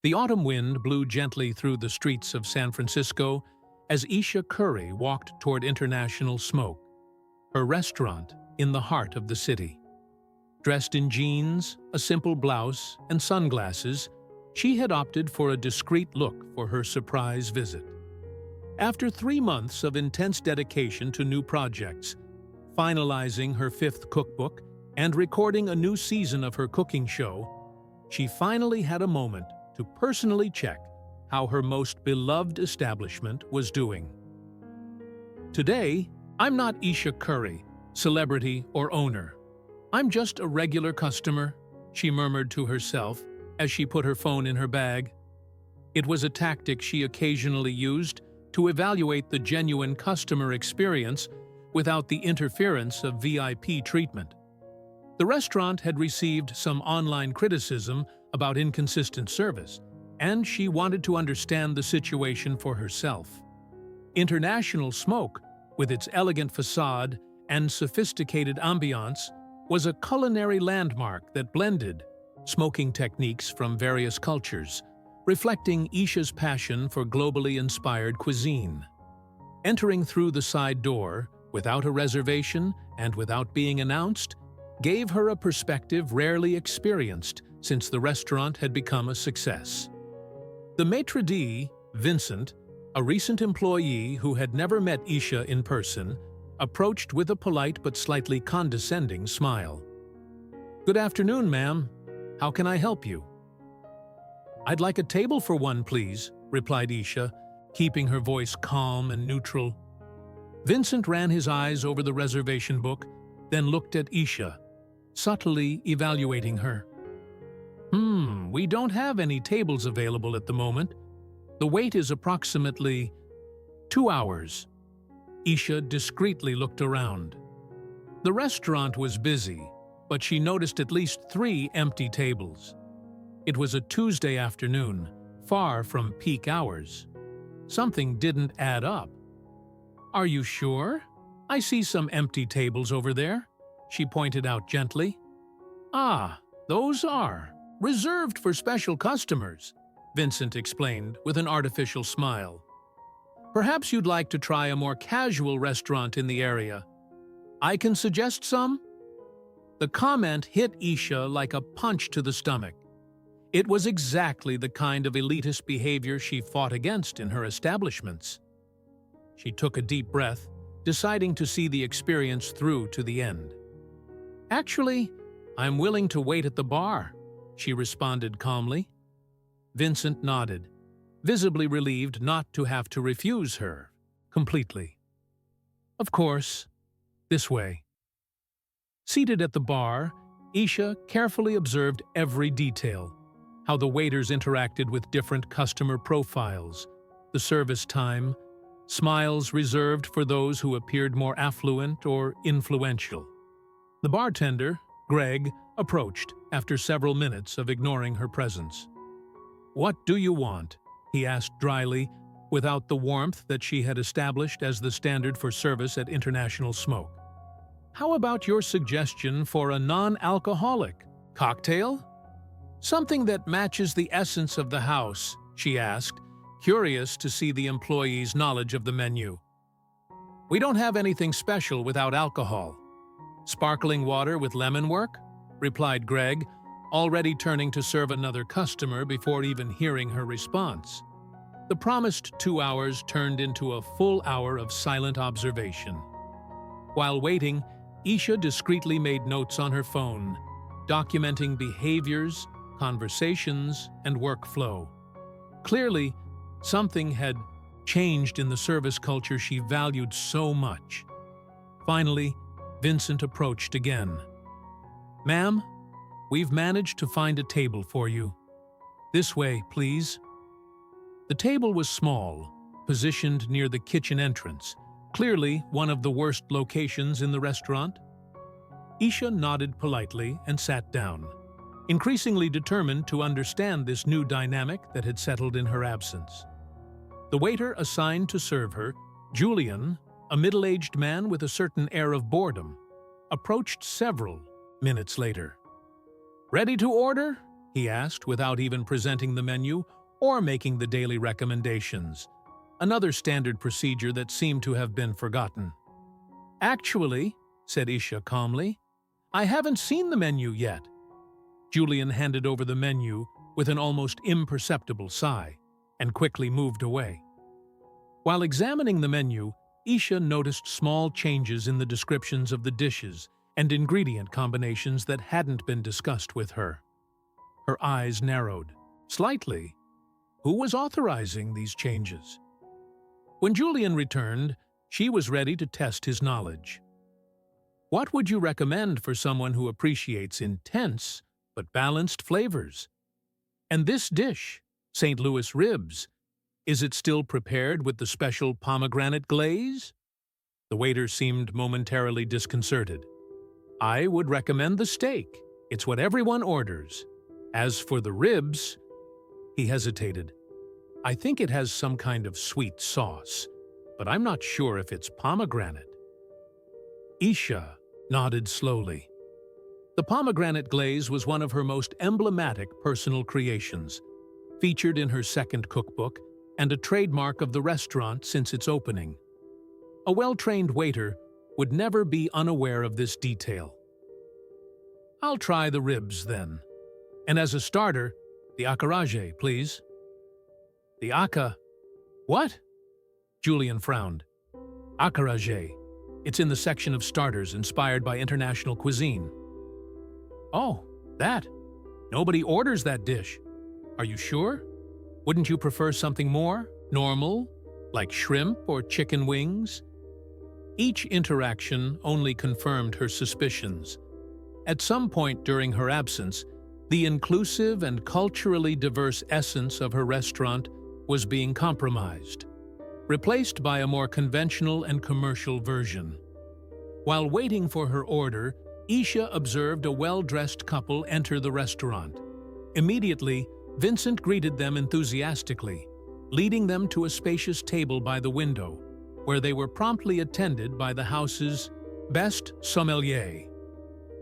The autumn wind blew gently through the streets of San Francisco as Ayesha Curry walked toward International Smoke, her restaurant in the heart of the city. Dressed in jeans, a simple blouse, and sunglasses, she had opted for a discreet look for her surprise visit. After 3 months of intense dedication to new projects, finalizing her 5th cookbook, and recording a new season of her cooking show, she finally had a moment to personally check how her most beloved establishment was doing. Today, I'm not Ayesha Curry, celebrity or owner. I'm just a regular customer, she murmured to herself as she put her phone in her bag. It was a tactic she occasionally used to evaluate the genuine customer experience without the interference of VIP treatment. The restaurant had received some online criticism about inconsistent service, and she wanted to understand the situation for herself. International Smoke, with its elegant facade and sophisticated ambiance, was a culinary landmark that blended smoking techniques from various cultures, reflecting Ayesha's passion for globally inspired cuisine. Entering through the side door, without a reservation and without being announced, gave her a perspective rarely experienced since the restaurant had become a success. The maitre d', Vincent, a recent employee who had never met Ayesha in person, approached with a polite but slightly condescending smile. "Good afternoon, ma'am. How can I help you?" "I'd like a table for one, please," replied Ayesha, keeping her voice calm and neutral. Vincent ran his eyes over the reservation book, then looked at Ayesha, subtly evaluating her. We don't have any tables available at the moment. The wait is approximately 2 hours." Ayesha discreetly looked around. The restaurant was busy, but she noticed at least 3 empty tables. It was a Tuesday afternoon, far from peak hours. Something didn't add up. "Are you sure? I see some empty tables over there," she pointed out gently. "Ah, those are reserved for special customers," Vincent explained with an artificial smile. "Perhaps you'd like to try a more casual restaurant in the area. I can suggest some?" The comment hit Ayesha like a punch to the stomach. It was exactly the kind of elitist behavior she fought against in her establishments. She took a deep breath, deciding to see the experience through to the end. "Actually, I'm willing to wait at the bar," she responded calmly. Vincent nodded, visibly relieved not to have to refuse her completely. "Of course, this way." Seated at the bar, Ayesha carefully observed every detail: how the waiters interacted with different customer profiles, the service time, smiles reserved for those who appeared more affluent or influential. The bartender, Greg, approached after several minutes of ignoring her presence. "What do you want?" he asked dryly, without the warmth that she had established as the standard for service at International Smoke. "How about your suggestion for a non-alcoholic cocktail? Something that matches the essence of the house," she asked, curious to see the employee's knowledge of the menu. "We don't have anything special without alcohol. Sparkling water with lemon work?" replied Greg, already turning to serve another customer before even hearing her response. The promised 2 hours turned into a full hour of silent observation. While waiting, Ayesha discreetly made notes on her phone, documenting behaviors, conversations, and workflow. Clearly, something had changed in the service culture she valued so much. Finally, Vincent approached again. "Ma'am, we've managed to find a table for you. This way, please." The table was small, positioned near the kitchen entrance, clearly one of the worst locations in the restaurant. Ayesha nodded politely and sat down, increasingly determined to understand this new dynamic that had settled in her absence. The waiter assigned to serve her, Julian, a middle-aged man with a certain air of boredom, approached several minutes later. "Ready to order?" he asked without even presenting the menu or making the daily recommendations, another standard procedure that seemed to have been forgotten. "Actually," said Isha calmly, "I haven't seen the menu yet." Julian handed over the menu with an almost imperceptible sigh and quickly moved away. While examining the menu, Isha noticed small changes in the descriptions of the dishes and ingredient combinations that hadn't been discussed with her. Her eyes narrowed, slightly. Who was authorizing these changes? When Julian returned, she was ready to test his knowledge. "What would you recommend for someone who appreciates intense but balanced flavors? And this dish, St. Louis ribs, is it still prepared with the special pomegranate glaze?" The waiter seemed momentarily disconcerted. "I would recommend the steak. It's what everyone orders. As for the ribs," he hesitated. "I think it has some kind of sweet sauce, but I'm not sure if it's pomegranate." Isha nodded slowly. The pomegranate glaze was one of her most emblematic personal creations, featured in her second cookbook and a trademark of the restaurant since its opening. A well-trained waiter would never be unaware of this detail. "I'll try the ribs, then. And as a starter, the acarajé, please." "The aca... What?" Julian frowned. "Acarajé. It's in the section of starters inspired by international cuisine." "Oh, that. Nobody orders that dish. Are you sure? Wouldn't you prefer something more normal, like shrimp or chicken wings?" Each interaction only confirmed her suspicions. At some point during her absence, the inclusive and culturally diverse essence of her restaurant was being compromised, replaced by a more conventional and commercial version. While waiting for her order, Isha observed a well-dressed couple enter the restaurant. Immediately, Vincent greeted them enthusiastically, leading them to a spacious table by the window, where they were promptly attended by the house's best sommelier.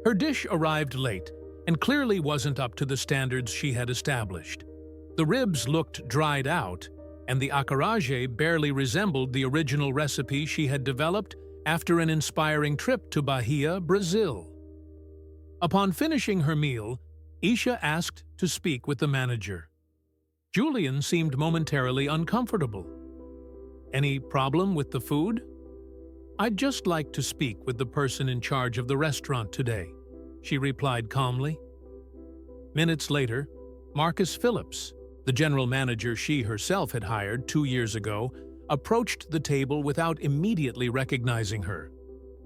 Her dish arrived late and clearly wasn't up to the standards she had established. The ribs looked dried out, and the acarajé barely resembled the original recipe she had developed after an inspiring trip to Bahia, Brazil. Upon finishing her meal, Isha asked to speak with the manager. Julian seemed momentarily uncomfortable. "Any problem with the food?" "I'd just like to speak with the person in charge of the restaurant today," she replied calmly. Minutes later, Marcus Phillips, the general manager she herself had hired 2 years ago, approached the table without immediately recognizing her.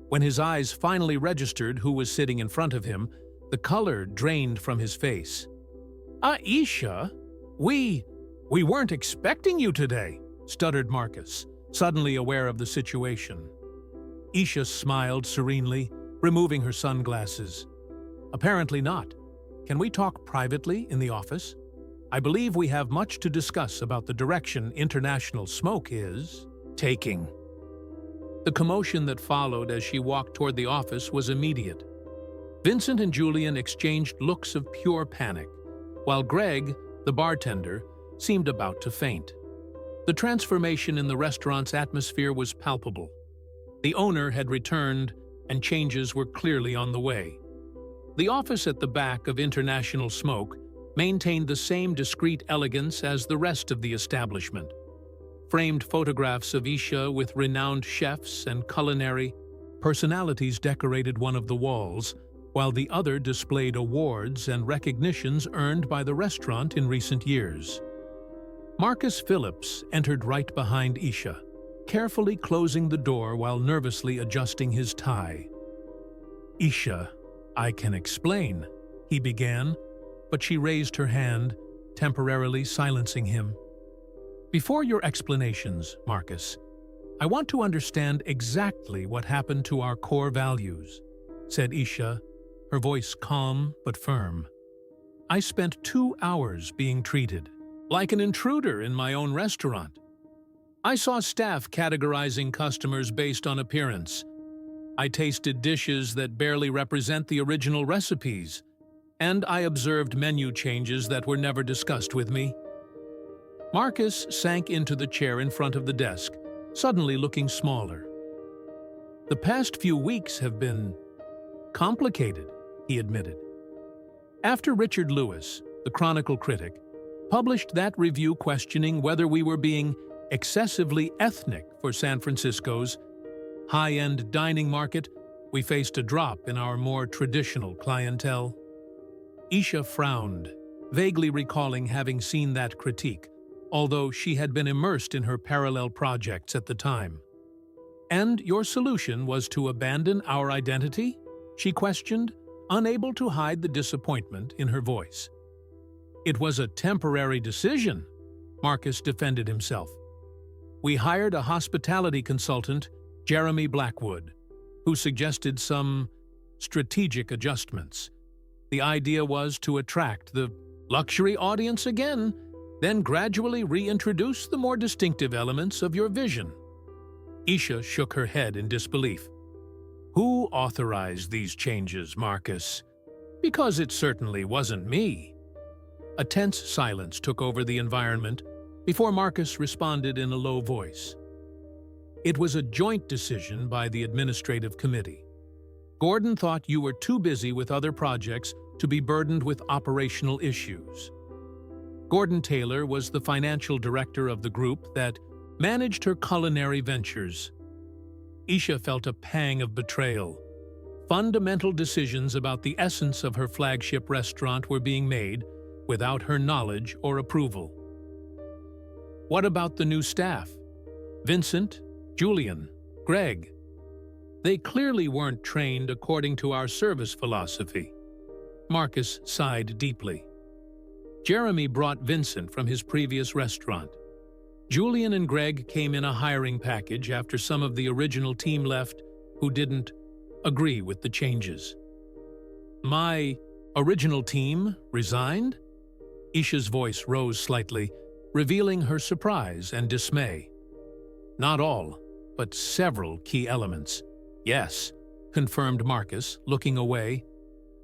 When his eyes finally registered who was sitting in front of him, the color drained from his face. "Aisha, we weren't expecting you today," stuttered Marcus, suddenly aware of the situation. Isha smiled serenely, removing her sunglasses. "Apparently not. Can we talk privately in the office? I believe we have much to discuss about the direction international smoke is taking." The commotion that followed as she walked toward the office was immediate. Vincent and Julian exchanged looks of pure panic, while Greg, the bartender, seemed about to faint. The transformation in the restaurant's atmosphere was palpable. The owner had returned, and changes were clearly on the way. The office at the back of International Smoke maintained the same discreet elegance as the rest of the establishment. Framed photographs of Isha with renowned chefs and culinary personalities decorated one of the walls, while the other displayed awards and recognitions earned by the restaurant in recent years. Marcus Phillips entered right behind Isha, carefully closing the door while nervously adjusting his tie. "Isha, I can explain," he began, but she raised her hand, temporarily silencing him. "Before your explanations, Marcus, I want to understand exactly what happened to our core values," said Isha, her voice calm but firm. "I spent 2 hours being treated like an intruder in my own restaurant. I saw staff categorizing customers based on appearance. I tasted dishes that barely represent the original recipes. and I observed menu changes that were never discussed with me. Marcus sank into the chair in front of the desk, suddenly looking smaller. The past few weeks have been complicated, he admitted. After Richard Lewis, the Chronicle critic, published that review questioning whether we were being excessively ethnic for San Francisco's high-end dining market, we faced a drop in our more traditional clientele. Ayesha frowned, vaguely recalling having seen that critique, although she had been immersed in her parallel projects at the time. "And your solution was to abandon our identity?" she questioned, unable to hide the disappointment in her voice. "It was a temporary decision," Marcus defended himself. "We hired a hospitality consultant, Jeremy Blackwood, who suggested some strategic adjustments. The idea was to attract the luxury audience again, then gradually reintroduce the more distinctive elements of your vision." Ayesha shook her head in disbelief. "Who authorized these changes, Marcus? Because it certainly wasn't me." A tense silence took over the environment before Marcus responded in a low voice. "It was a joint decision by the administrative committee. Gordon thought you were too busy with other projects to be burdened with operational issues. Gordon Taylor was the financial director of the group that managed her culinary ventures." Ayesha felt a pang of betrayal. Fundamental decisions about the essence of her flagship restaurant were being made without her knowledge or approval. "What about the new staff? Vincent, Julian, Greg? They clearly weren't trained according to our service philosophy." Marcus sighed deeply. "Jeremy brought Vincent from his previous restaurant. Julian and Greg came in a hiring package after some of the original team left who didn't agree with the changes." "My original team resigned?" Ayesha's voice rose slightly, revealing her surprise and dismay. "Not all, but several key elements." "Yes," confirmed Marcus, looking away.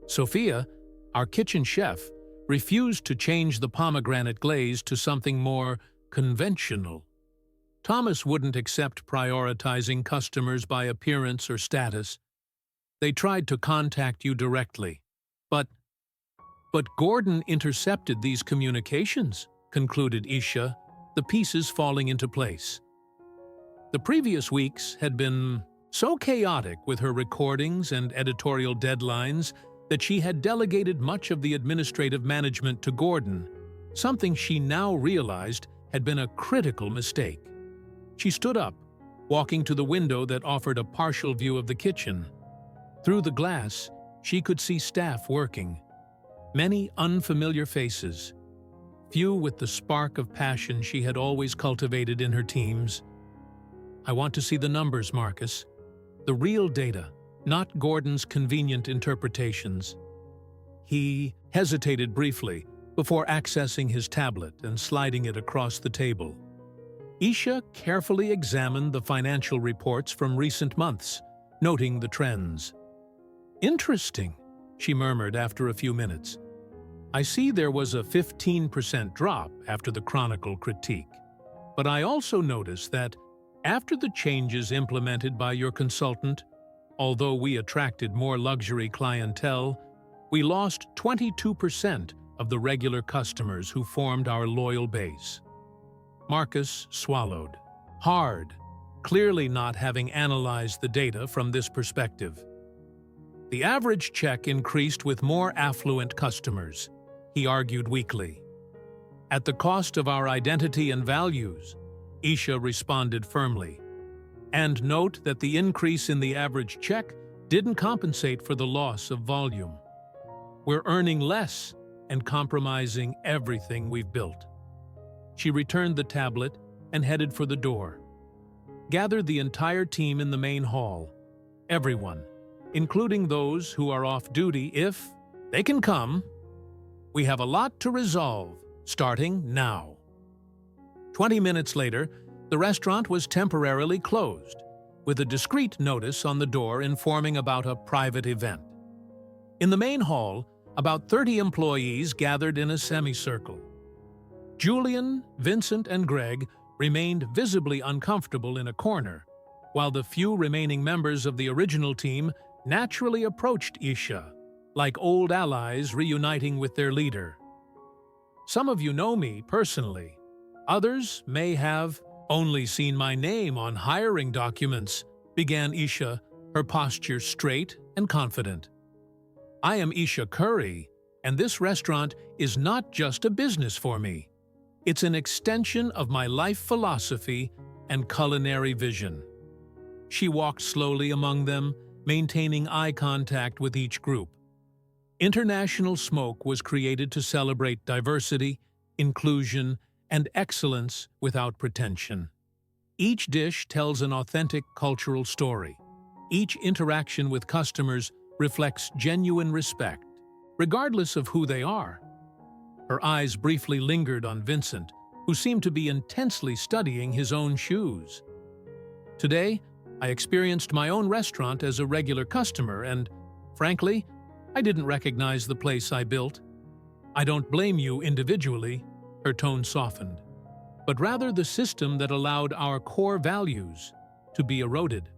"Sophia, our kitchen chef, refused to change the pomegranate glaze to something more conventional. Thomas wouldn't accept prioritizing customers by appearance or status. They tried to contact you directly. But Gordon intercepted these communications," concluded Ayesha, the pieces falling into place. The previous weeks had been so chaotic with her recordings and editorial deadlines that she had delegated much of the administrative management to Gordon, something she now realized had been a critical mistake. She stood up, walking to the window that offered a partial view of the kitchen. Through the glass, she could see staff working. Many unfamiliar faces, few with the spark of passion she had always cultivated in her teams. "I want to see the numbers, Marcus. The real data, not Gordon's convenient interpretations." He hesitated briefly before accessing his tablet and sliding it across the table. Ayesha carefully examined the financial reports from recent months, noting the trends. "Interesting," she murmured after a few minutes. "I see there was a 15% drop after the Chronicle critique, but I also noticed that after the changes implemented by your consultant, although we attracted more luxury clientele, we lost 22% of the regular customers who formed our loyal base." Marcus swallowed, hard, clearly not having analyzed the data from this perspective. "The average check increased with more affluent customers," he argued weakly. "At the cost of our identity and values," Ayesha responded firmly. "And note that the increase in the average check didn't compensate for the loss of volume. We're earning less and compromising everything we've built." She returned the tablet and headed for the door. "Gather the entire team in the main hall. Everyone, including those who are off duty if they can come. We have a lot to resolve, starting now." 20 minutes later, the restaurant was temporarily closed, with a discreet notice on the door informing about a private event. In the main hall, About 30 employees gathered in a semicircle. Julian, Vincent, and Greg remained visibly uncomfortable in a corner, while the few remaining members of the original team naturally approached Ayesha, like old allies reuniting with their leader. Some of you know me personally. Others may have only seen my name on hiring documents, began Ayesha, her posture straight and confident. I am Ayesha Curry, and this restaurant is not just a business for me. It's an extension of my life philosophy and culinary vision. She walked slowly among them, maintaining eye contact with each group. International Smoke was created to celebrate diversity, inclusion, and excellence without pretension. Each dish tells an authentic cultural story. Each interaction with customers reflects genuine respect, regardless of who they are. Her eyes briefly lingered on Vincent, who seemed to be intensely studying his own shoes. Today, I experienced my own restaurant as a regular customer and, frankly, I didn't recognize the place I built. I don't blame you individually, her tone softened, but rather the system that allowed our core values to be eroded.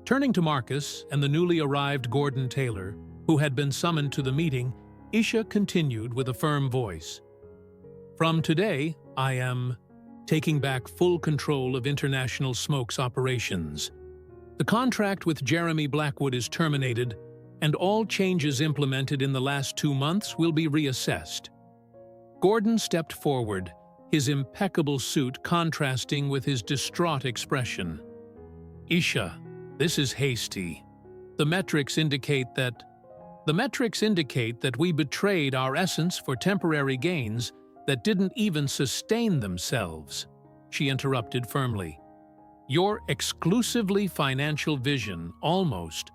Turning to Marcus and the newly arrived Gordon Taylor, who had been summoned to the meeting, Ayesha continued with a firm voice. From today, I am taking back full control of International Smoke's operations. The contract with Jeremy Blackwood is terminated, and all changes implemented in the last 2 months will be reassessed. Gordon stepped forward, his impeccable suit contrasting with his distraught expression. Ayesha, this is hasty. The metrics indicate that we betrayed our essence for temporary gains that didn't even sustain themselves, she interrupted firmly. Your exclusively financial vision almost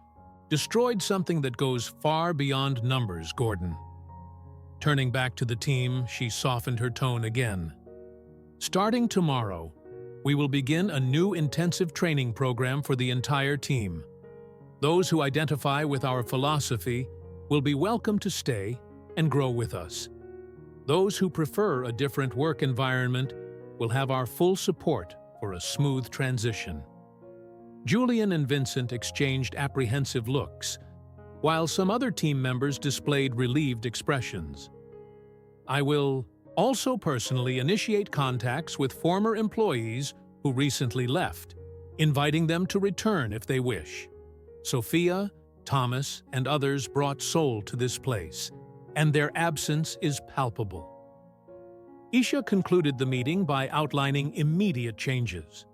destroyed something that goes far beyond numbers, Gordon. Turning back to the team, she softened her tone again. Starting tomorrow, we will begin a new intensive training program for the entire team. Those who identify with our philosophy will be welcome to stay and grow with us. Those who prefer a different work environment will have our full support for a smooth transition. Julian and Vincent exchanged apprehensive looks, while some other team members displayed relieved expressions. I will also personally initiate contacts with former employees who recently left, inviting them to return if they wish. Sophia, Thomas, and others brought soul to this place, and their absence is palpable. Ayesha concluded the meeting by outlining immediate changes: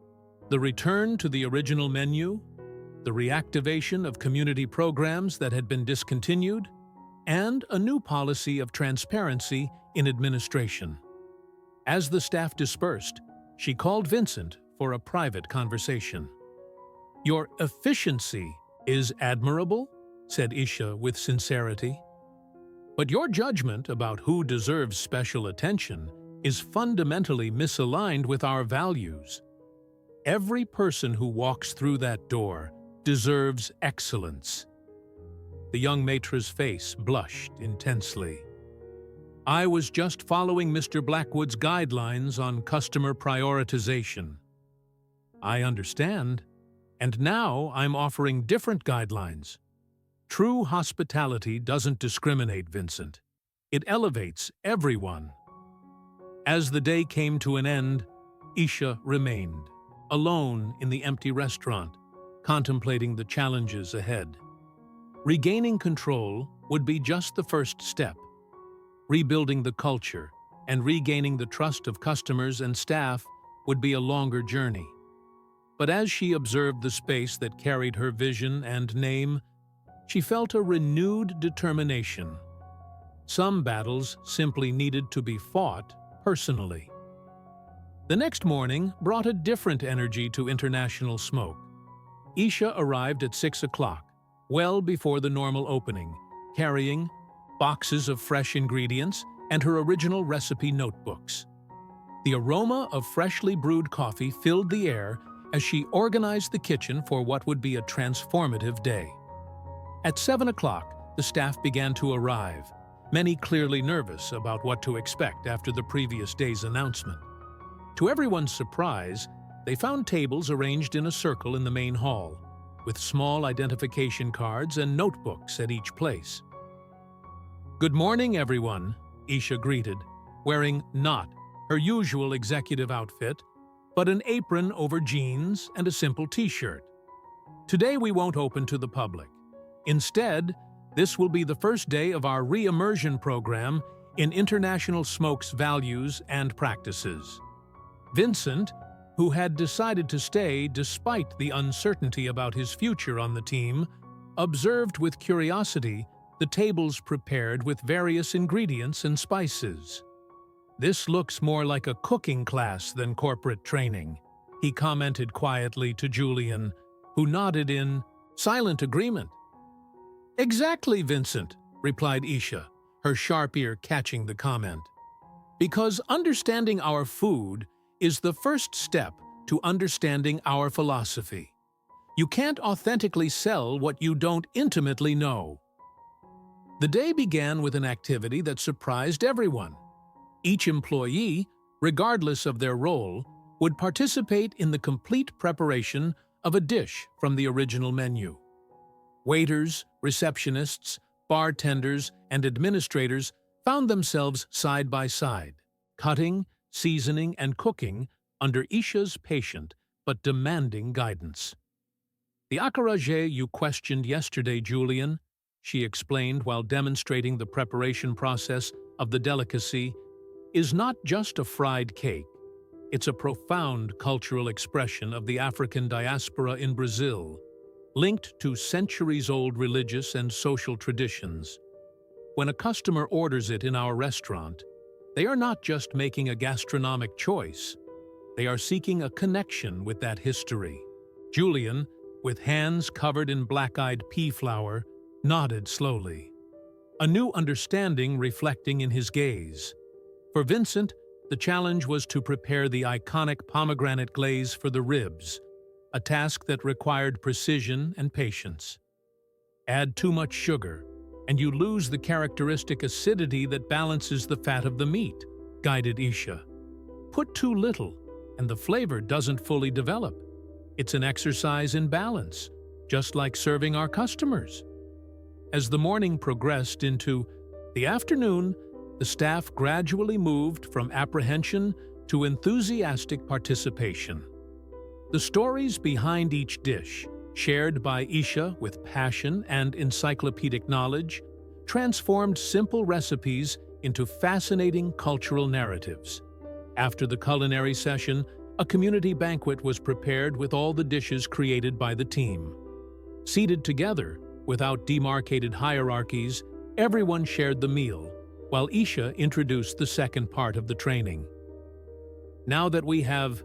the return to the original menu, the reactivation of community programs that had been discontinued, and a new policy of transparency in administration. As the staff dispersed, she called Vincent for a private conversation. Your efficiency is admirable, said Ayesha with sincerity. But your judgment about who deserves special attention is fundamentally misaligned with our values. Every person who walks through that door deserves excellence. The young maitra's face blushed intensely. I was just following Mr. Blackwood's guidelines on customer prioritization. I understand, and now I'm offering different guidelines. True hospitality doesn't discriminate, Vincent. It elevates everyone. As the day came to an end, Ayesha remained, alone in the empty restaurant, contemplating the challenges ahead. Regaining control would be just the first step. Rebuilding the culture and regaining the trust of customers and staff would be a longer journey. But as she observed the space that carried her vision and name, she felt a renewed determination. Some battles simply needed to be fought personally. The next morning brought a different energy to International Smoke. Ayesha arrived at 6 o'clock, well before the normal opening, carrying boxes of fresh ingredients and her original recipe notebooks. The aroma of freshly brewed coffee filled the air as she organized the kitchen for what would be a transformative day. At 7 o'clock, the staff began to arrive, many clearly nervous about what to expect after the previous day's announcement. To everyone's surprise, they found tables arranged in a circle in the main hall, with small identification cards and notebooks at each place. "Good morning, everyone," Ayesha greeted, wearing not her usual executive outfit, but an apron over jeans and a simple t-shirt. "Today we won't open to the public. Instead, this will be the first day of our re-immersion program in International Smoke's values and practices." Vincent, who had decided to stay despite the uncertainty about his future on the team, observed with curiosity the tables prepared with various ingredients and spices. "This looks more like a cooking class than corporate training," he commented quietly to Julian, who nodded in silent agreement. "Exactly, Vincent," replied Ayesha, her sharp ear catching the comment. "Because understanding our food is the first step to understanding our philosophy. You can't authentically sell what you don't intimately know." The day began with an activity that surprised everyone. Each employee, regardless of their role, would participate in the complete preparation of a dish from the original menu. Waiters, receptionists, bartenders, and administrators found themselves side by side, cutting, seasoning, and cooking under Ayesha's patient but demanding guidance. "The acarajé you questioned yesterday, Julian," she explained while demonstrating the preparation process of the delicacy, "is not just a fried cake. It's a profound cultural expression of the African diaspora in Brazil, linked to centuries-old religious and social traditions. When a customer orders it in our restaurant, they are not just making a gastronomic choice. They are seeking a connection with that history." Julian, with hands covered in black-eyed pea flour, nodded slowly, a new understanding reflecting in his gaze. For Vincent, the challenge was to prepare the iconic pomegranate glaze for the ribs, a task that required precision and patience. "Add too much sugar, and you lose the characteristic acidity that balances the fat of the meat," guided Ayesha. "Put too little, and the flavor doesn't fully develop. It's an exercise in balance, just like serving our customers." As the morning progressed into the afternoon, the staff gradually moved from apprehension to enthusiastic participation. The stories behind each dish, shared by Ayesha with passion and encyclopedic knowledge, transformed simple recipes into fascinating cultural narratives. After the culinary session, a community banquet was prepared with all the dishes created by the team. Seated together, without demarcated hierarchies, everyone shared the meal, while Ayesha introduced the second part of the training. "Now that we have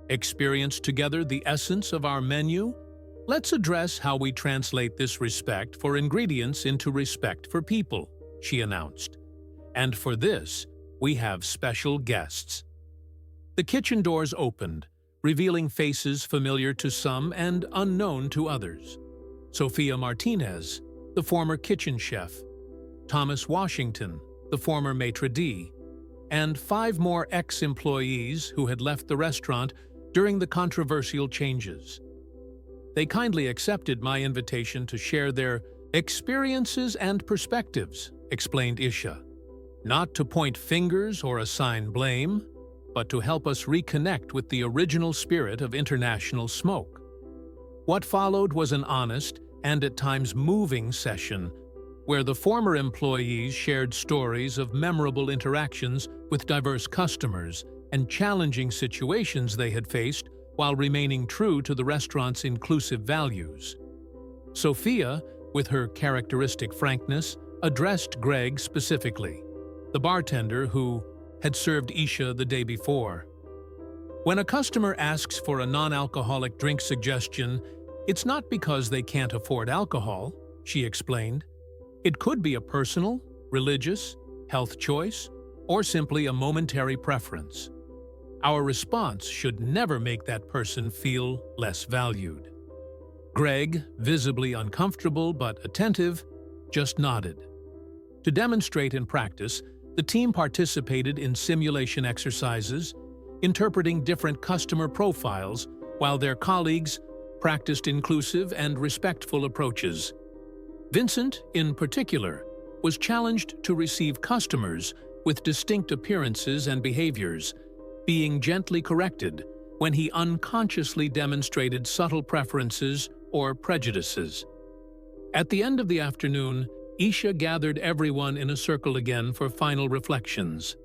experienced together the essence of our menu, let's address how we translate this respect for ingredients into respect for people," she announced. "And for this, we have special guests." The kitchen doors opened, revealing faces familiar to some and unknown to others. Sophia Martinez, the former kitchen chef, Thomas Washington, the former maitre d', and 5 more ex-employees who had left the restaurant during the controversial changes. They kindly accepted my invitation to share their experiences and perspectives, explained Ayesha. "Not to point fingers or assign blame, but to help us reconnect with the original spirit of International Smoke." What followed was an honest and at times moving session, where the former employees shared stories of memorable interactions with diverse customers and challenging situations they had faced while remaining true to the restaurant's inclusive values. Sophia, with her characteristic frankness, addressed Greg specifically, the bartender who had served Ayesha the day before. "When a customer asks for a non-alcoholic drink suggestion, it's not because they can't afford alcohol," she explained. "It could be a personal, religious, health choice, or simply a momentary preference. Our response should never make that person feel less valued." Greg, visibly uncomfortable but attentive, just nodded. To demonstrate in practice, the team participated in simulation exercises, interpreting different customer profiles, while their colleagues practiced inclusive and respectful approaches. Vincent, in particular, was challenged to receive customers with distinct appearances and behaviors, being gently corrected when he unconsciously demonstrated subtle preferences or prejudices. At the end of the afternoon, Ayesha gathered everyone in a circle again for final reflections.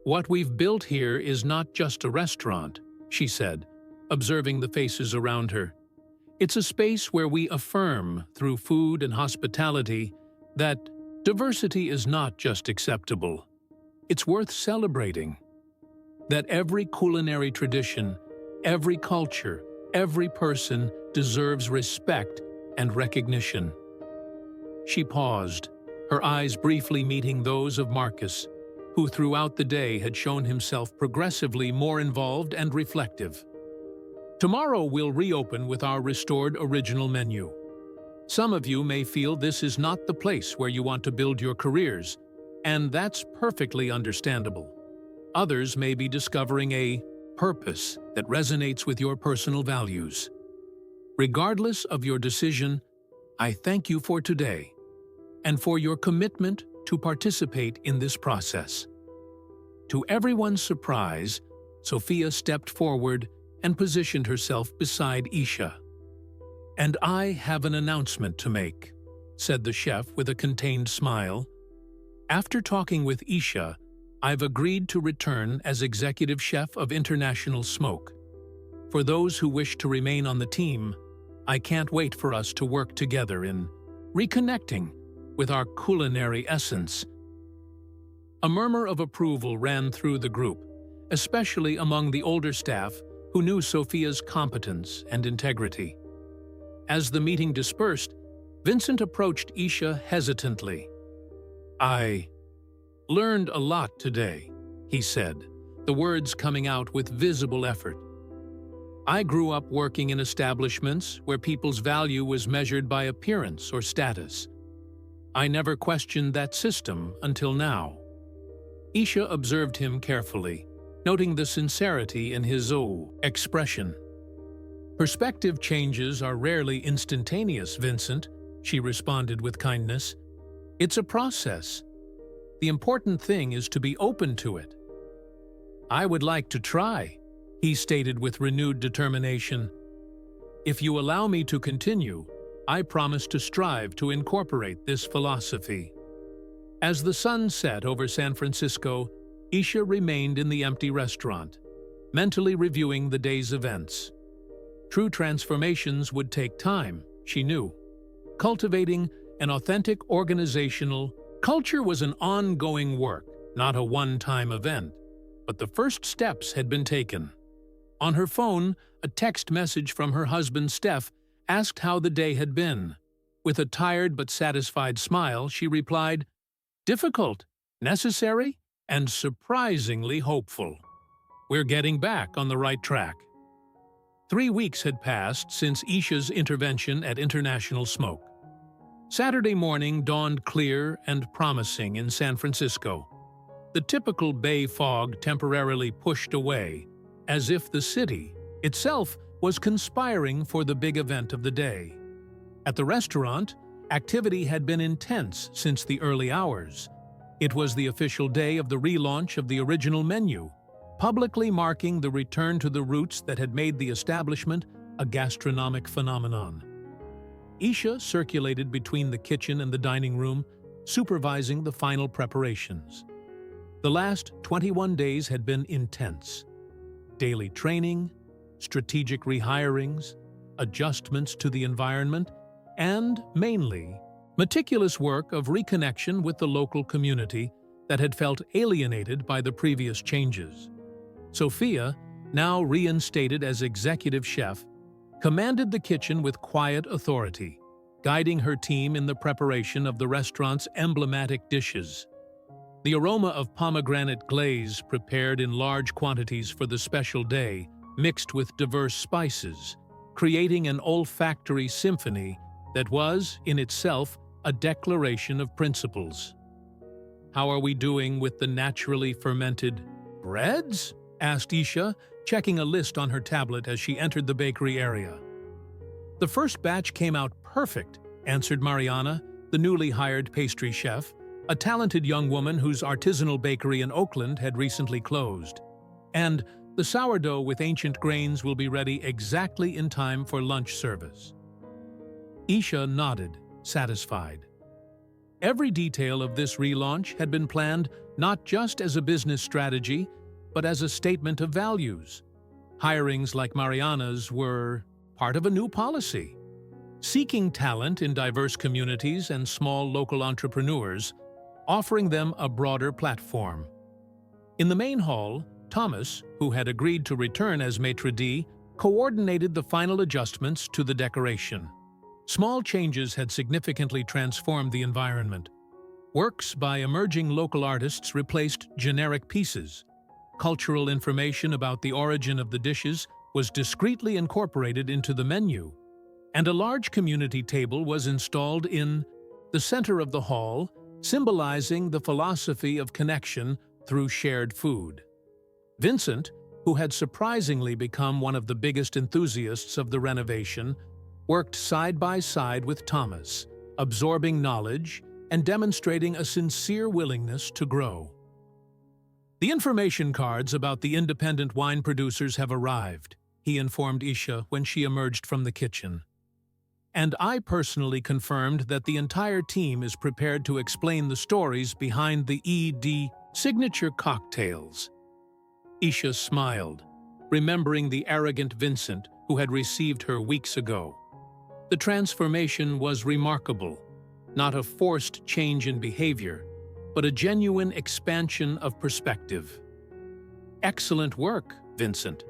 "What we've built here is not just a restaurant," she said, observing the faces around her. "It's a space where we affirm, through food and hospitality, that diversity is not just acceptable. It's worth celebrating. That every culinary tradition, every culture, every person deserves respect and recognition." She paused, her eyes briefly meeting those of Marcus, who throughout the day had shown himself progressively more involved and reflective. "Tomorrow we'll reopen with our restored original menu. Some of you may feel this is not the place where you want to build your careers, and that's perfectly understandable. Others may be discovering a purpose that resonates with your personal values. Regardless of your decision, I thank you for today and for your commitment to participate in this process." To everyone's surprise, Sophia stepped forward and positioned herself beside Ayesha. "And I have an announcement to make," said the chef with a contained smile. "After talking with Ayesha, I've agreed to return as executive chef of International Smoke. For those who wish to remain on the team, I can't wait for us to work together in reconnecting with our culinary essence." A murmur of approval ran through the group, especially among the older staff who knew Sophia's competence and integrity. As the meeting dispersed, Vincent approached Ayesha hesitantly. "I learned a lot today," he said, the words coming out with visible effort. "I grew up working in establishments where people's value was measured by appearance or status. I never questioned that system until now." Ayesha observed him carefully, noting the sincerity in his expression. "Perspective changes are rarely instantaneous, Vincent," she responded with kindness. "It's a process. The important thing is to be open to it." "I would like to try," he stated with renewed determination. "If you allow me to continue, I promise to strive to incorporate this philosophy." As the sun set over San Francisco, Ayesha remained in the empty restaurant, mentally reviewing the day's events. True transformations would take time, she knew. Cultivating an authentic organizational culture was an ongoing work, not a one-time event, but the first steps had been taken. On her phone, a text message from her husband Steph asked how the day had been. With a tired but satisfied smile, she replied, "Difficult, necessary, and surprisingly hopeful. We're getting back on the right track." 3 weeks had passed since Ayesha's intervention at International Smoke. Saturday morning dawned clear and promising in San Francisco. The typical bay fog temporarily pushed away, as if the city itself was conspiring for the big event of the day. At the restaurant, activity had been intense since the early hours. It was the official day of the relaunch of the original menu, publicly marking the return to the roots that had made the establishment a gastronomic phenomenon. Ayesha circulated between the kitchen and the dining room, supervising the final preparations. The last 21 days had been intense. Daily training, strategic rehirings, adjustments to the environment, and, mainly, meticulous work of reconnection with the local community that had felt alienated by the previous changes. Sophia, now reinstated as executive chef, commanded the kitchen with quiet authority, guiding her team in the preparation of the restaurant's emblematic dishes. The aroma of pomegranate glaze prepared in large quantities for the special day, mixed with diverse spices, creating an olfactory symphony that was, in itself, a declaration of principles. "How are we doing with the naturally fermented breads?" asked Ayesha, checking a list on her tablet as she entered the bakery area. "The first batch came out perfect," answered Mariana, the newly hired pastry chef, a talented young woman whose artisanal bakery in Oakland had recently closed. "And the sourdough with ancient grains will be ready exactly in time for lunch service." Ayesha nodded, satisfied. Every detail of this relaunch had been planned not just as a business strategy, but as a statement of values. Hirings like Mariana's were part of a new policy, seeking talent in diverse communities and small local entrepreneurs, offering them a broader platform. In the main hall, Thomas, who had agreed to return as maitre d', coordinated the final adjustments to the decoration. Small changes had significantly transformed the environment. Works by emerging local artists replaced generic pieces. Cultural information about the origin of the dishes was discreetly incorporated into the menu, and a large community table was installed in the center of the hall, symbolizing the philosophy of connection through shared food. Vincent, who had surprisingly become one of the biggest enthusiasts of the renovation, worked side by side with Thomas, absorbing knowledge and demonstrating a sincere willingness to grow. "The information cards about the independent wine producers have arrived," he informed Ayesha when she emerged from the kitchen. "And I personally confirmed that the entire team is prepared to explain the stories behind the ED signature cocktails." Ayesha smiled, remembering the arrogant Vincent who had received her weeks ago. The transformation was remarkable, not a forced change in behavior, but a genuine expansion of perspective. "Excellent work, Vincent,"